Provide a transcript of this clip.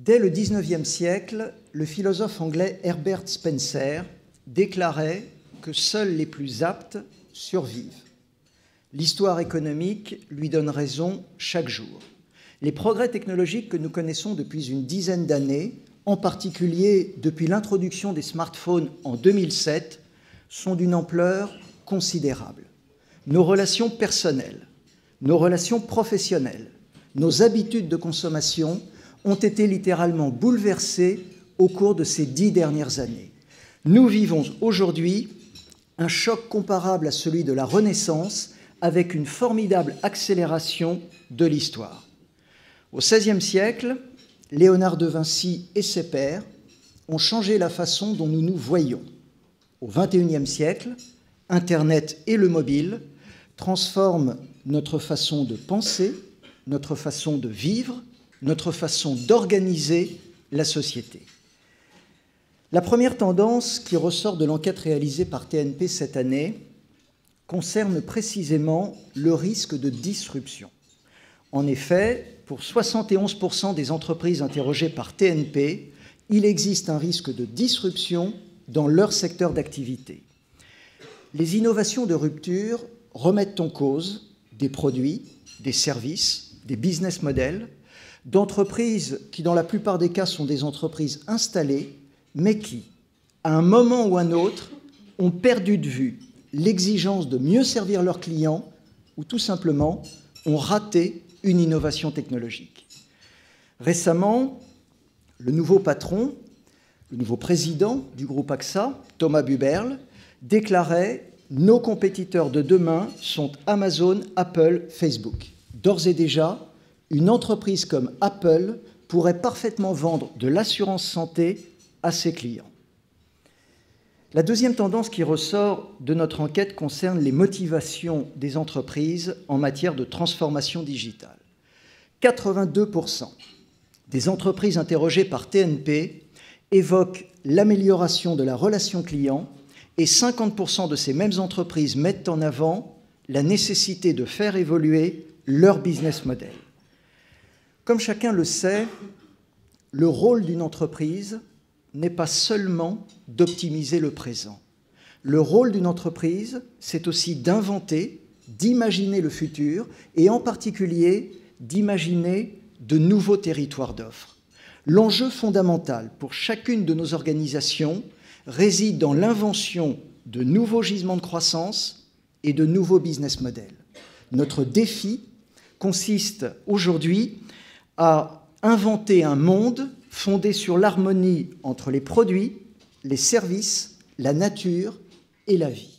Dès le XIXe siècle, le philosophe anglais Herbert Spencer déclarait que seuls les plus aptes survivent. L'histoire économique lui donne raison chaque jour. Les progrès technologiques que nous connaissons depuis une dizaine d'années, en particulier depuis l'introduction des smartphones en 2007, sont d'une ampleur considérable. Nos relations personnelles, nos relations professionnelles, nos habitudes de consommation ont été littéralement bouleversées au cours de ces 10 dernières années. Nous vivons aujourd'hui un choc comparable à celui de la Renaissance, avec une formidable accélération de l'histoire. Au XVIe siècle, Léonard de Vinci et ses pairs ont changé la façon dont nous nous voyons. Au XXIe siècle, Internet et le mobile transforment notre façon de penser, notre façon de vivre, notre façon d'organiser la société. La première tendance qui ressort de l'enquête réalisée par TNP cette année concerne précisément le risque de disruption. En effet, pour 71% des entreprises interrogées par TNP, il existe un risque de disruption dans leur secteur d'activité. Les innovations de rupture remettent en cause des produits, des services, des business models, d'entreprises qui, dans la plupart des cas, sont des entreprises installées, mais qui, à un moment ou un autre, ont perdu de vue l'exigence de mieux servir leurs clients ou tout simplement ont raté une innovation technologique. Récemment, le nouveau patron, le nouveau président du groupe AXA, Thomas Buberl, déclarait « Nos compétiteurs de demain sont Amazon, Apple, Facebook ». D'ores et déjà, une entreprise comme Apple pourrait parfaitement vendre de l'assurance santé à ses clients. La deuxième tendance qui ressort de notre enquête concerne les motivations des entreprises en matière de transformation digitale. 82% des entreprises interrogées par TNP évoquent l'amélioration de la relation client et 50% de ces mêmes entreprises mettent en avant la nécessité de faire évoluer leur business model. Comme chacun le sait, le rôle d'une entreprise n'est pas seulement d'optimiser le présent. Le rôle d'une entreprise, c'est aussi d'inventer, d'imaginer le futur et en particulier d'imaginer de nouveaux territoires d'offres. L'enjeu fondamental pour chacune de nos organisations réside dans l'invention de nouveaux gisements de croissance et de nouveaux business models. Notre défi consiste aujourd'hui à inventer un monde fondé sur l'harmonie entre les produits, les services, la nature et la vie.